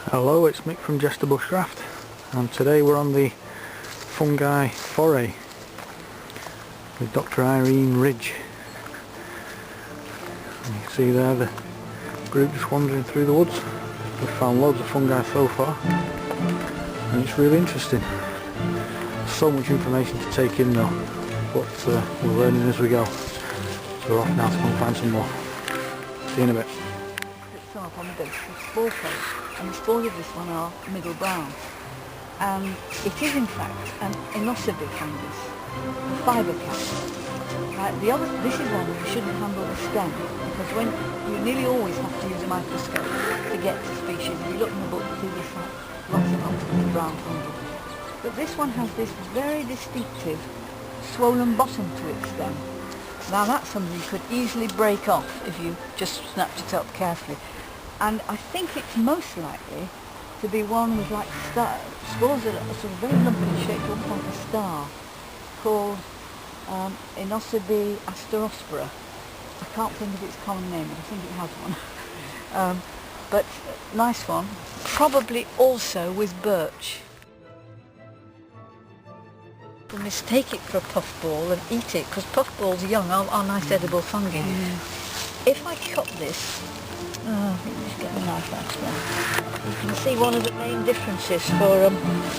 Hello, it's Mick from Bushcraft, and today we're on the Fungi Foray with Dr. Irene Ridge. And you can see there the group just wandering through the woods. We've found loads of fungi so far, and it's really interesting. So much information to take in though, but we're learning as we go. So we're off now to go and find some more. See you in a bit. It's up on the base of spore coat, and the spores of this one are middle brown. And it is in fact an inossive fungus, a fibre cat. This is one where you shouldn't handle the stem, because when you nearly always have to use a microscope to get to species. If you look in the book, you see this lots of brown fungi. But this one has this very distinctive swollen bottom to its stem. Now that's something you could easily break off if you just snapped it up carefully. And I think it's most likely to be one with like spores that are sort of very lumpy, shaped almost like a star, called Inossibi asterospora. I can't think of its common name, but I think it has one. But nice one. Probably also with birch. People mistake it for a puffball and eat it, because puffballs young are nice edible fungi. If I cut this, I think we should get the knife out there. You can see one of the main differences for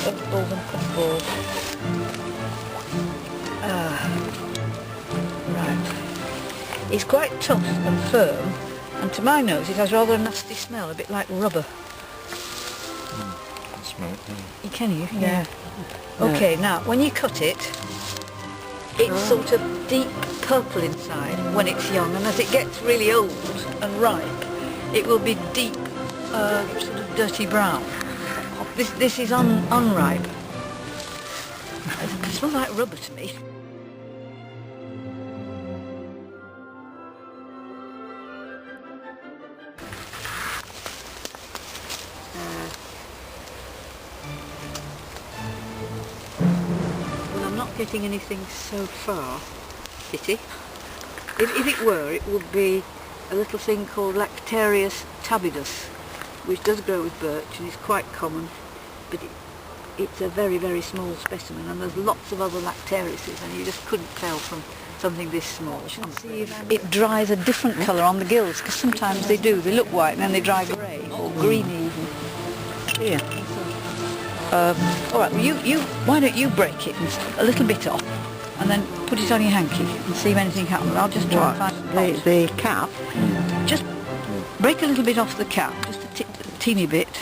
puffballs and puffballs. Right. It's quite tough and firm, and to my nose it has rather a nasty smell, a bit like rubber. I can smell it. Can you? Yeah. Okay, now when you cut it, it's sort of deep purple inside when it's young, and as it gets really old and ripe, it will be deep, sort of dirty brown. This is unripe. It smells like rubber to me. Getting anything so far, pity. If it were, it would be a little thing called Lactarius tabidus, which does grow with birch and is quite common, but it's a very, very small specimen, and there's lots of other Lactariuses, and you just couldn't tell from something this small. You can see if it dries a different colour on the gills, because sometimes they do. They look white and then they dry grey or green even. Here. All right, well why don't you break it a little bit off, and then put it on your hanky and see if anything happens. I'll just try and find the cap. Just break a little bit off the cap, just a teeny bit,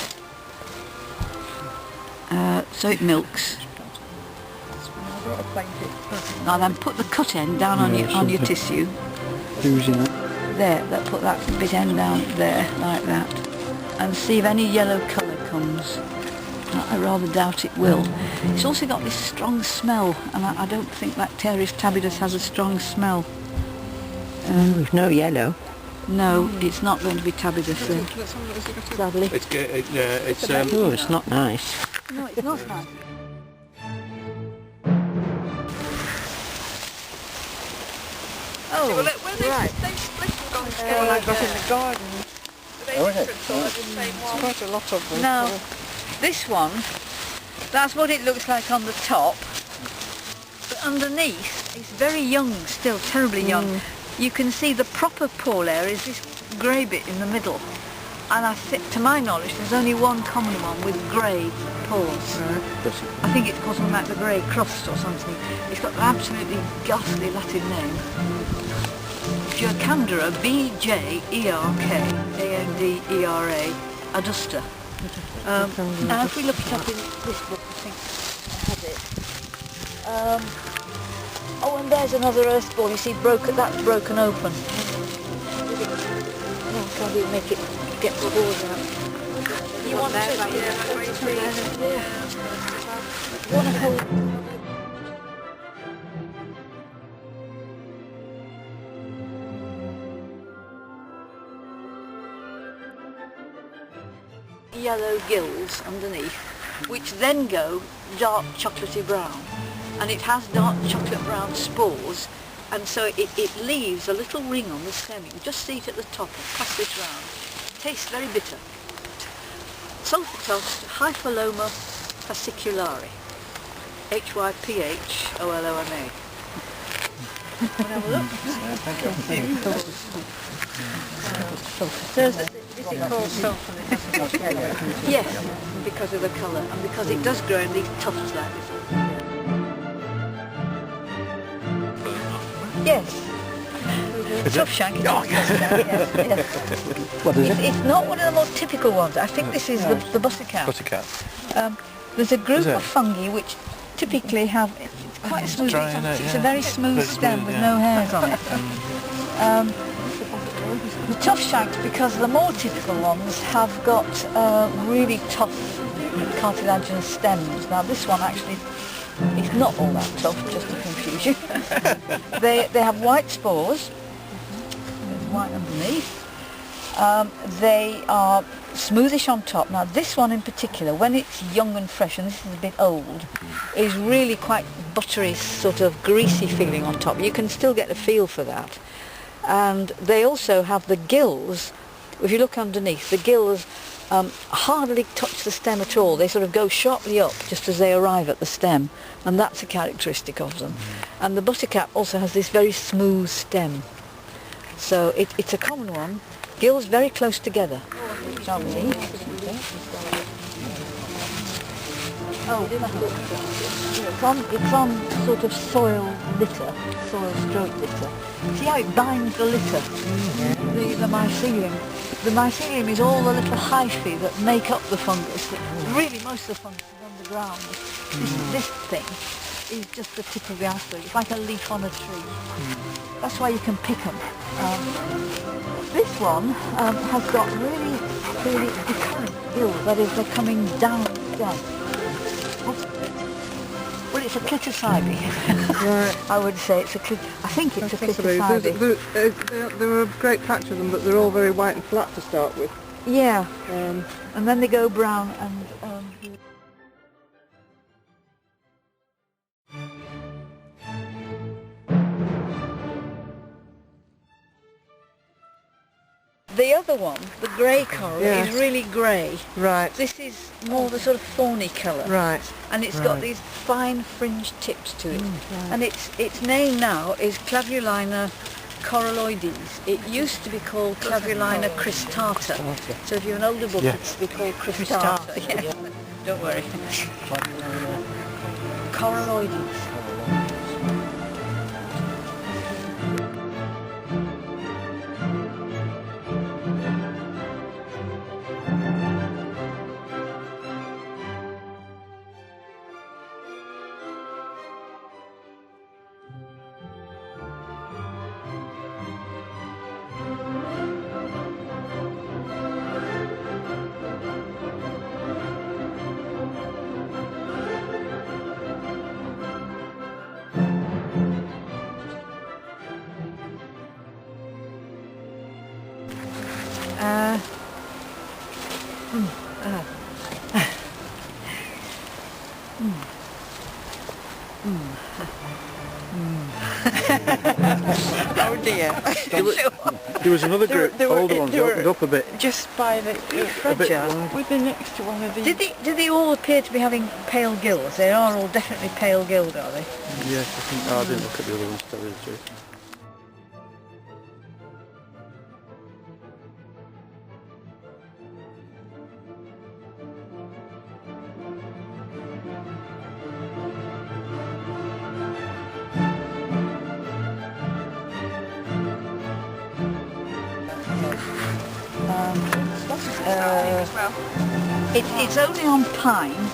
so it milks. Now then, put the cut end down on your tissue. There, put that bit end down there like that, and see if any yellow colour comes. I rather doubt it will. It's also got this strong smell, and I don't think Lactarius tabidus has a strong smell. There's no yellow. No, it's not going to be tabidus then, sadly. Oh, it's not nice. No, it's not nice. Oh, right. They split and gone together. Well, I got in the garden. It's quite a lot of them. Now, this one, that's what it looks like on the top, but underneath it's very young still, terribly young. You can see the proper pore layer is this grey bit in the middle, and I think, to my knowledge, there's only one common one with grey pores. I think it's called something like the grey crust or something. It's got an absolutely ghastly Latin name. Jerkandera, B-J-E-R-K-A-N-D-E-R-A, adusta. Now if we look it up in this book, I think I had it. Oh, and there's another earth ball, you see, that's broken open. Oh, I can't even make it get the balls out. You want to hold... yellow gills underneath, which then go dark chocolatey brown, and it has dark chocolate brown spores, and so it leaves a little ring on the stem. You can just see it at the top. I'll pass this round. It tastes very bitter. Sulfatost Hypholoma fasciculare. Hypholoma. Wanna have a look? Is it called sulfur? Yes, because of the colour and because it does grow in these tufts like this. Yes. Tough shank. Yes. What is it? It's not one of the more typical ones. I think this is the buttercap. There's a group of fungi which typically have, it's quite a smooth, it's a very smooth stem with no hairs on it. The tough shanks, because the more typical ones have got really tough cartilaginous stems. Now this one actually is not all that tough, just to confuse you. They have white spores, there's white underneath. They are smoothish on top. Now this one in particular, when it's young and fresh, and this is a bit old, is really quite buttery, sort of greasy feeling on top. You can still get a feel for that. And they also have the gills. If you look underneath, the gills hardly touch the stem at all. They sort of go sharply up just as they arrive at the stem, and that's a characteristic of them. And the buttercap also has this very smooth stem. So it's a common one. Gills very close together. Shall we see? Oh, it's on sort of soil stroke litter. See how it binds the litter? The mycelium. The mycelium is all the little hyphae that make up the fungus. Really, most of the fungus is underground. This thing is just the tip of the iceberg. It's like a leaf on a tree. That's why you can pick them. This one has got really recurrent gills. That is, they're coming down the stem. Well, it's a clitocybe. Right. I would say it's a I think it's a clitocybe. There are a great patch of them, but they're all very white and flat to start with. Yeah. And then they go brown and... The other one, the grey coral, is really grey. Right. This is more the sort of fawny colour. Right. And it's got these fine fringed tips to it. And its name now is Clavulina coralloides. It used to be called Clavulina cristata. So if you're an older book, it's be called cristata. Yeah. Don't worry. Coralloides. Oh dear. There was another group, older ones, opened up a bit. Just by the fridge, with the next to one of these. Do they all appear to be having pale gills? They are all definitely pale gilled, are they? Yes, I think. I didn't look at the other ones, to tell you the truth. It's only on pine.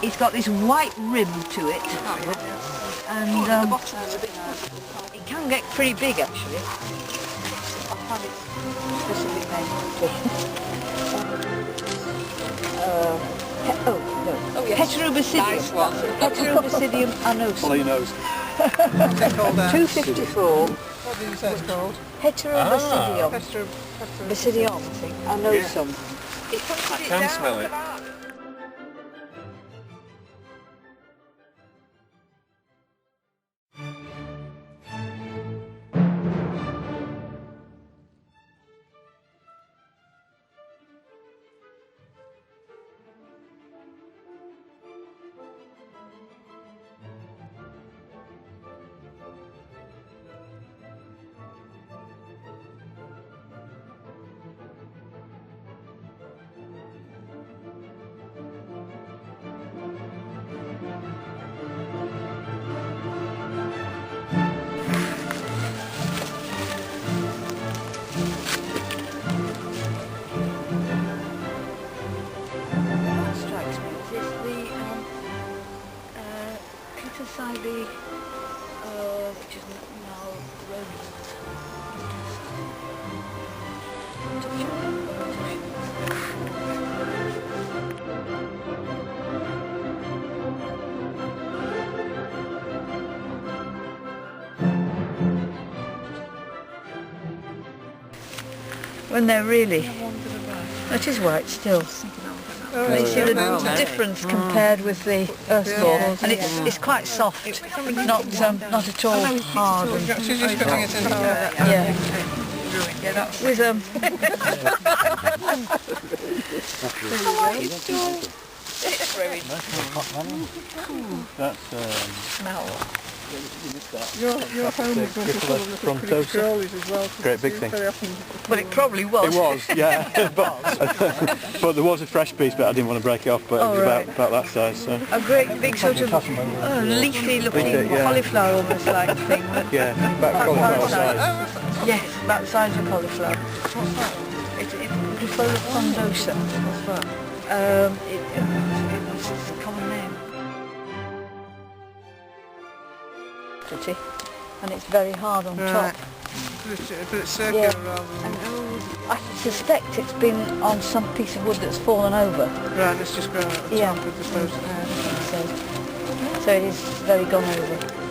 It's got this white rim to it, and it can get pretty big actually. I'll have its specific name. Heterobasidium. Nice one. Heterobasidium annosum. Well, he knows. 254. What did you say it's called? Heterobasidium. Basidium, annosum. I can smell it. ivy, which is now roses. When they're really, it is white still. You see the difference compared with the earth ball, and it's quite soft, not at all hard. She's just putting it in her. Yeah. With That's smell. Your home is going to be full of little pretty crawlies as well. great big thing. Very often. But it probably was. It was, yeah. but there was a fresh piece, but I didn't want to break it off. But it was about that size. So. A great big sort of leafy looking cauliflower almost like thing. Yeah, about cauliflower size. Yes, about the size of a cauliflower. What's that? It's frondosa. What's that? It's a common name. Pretty. And it's very hard on top. But it's circular rather than... I suspect it's been on some piece of wood that's fallen over. Right, it's just grown at the top with the post. So it is very gone over.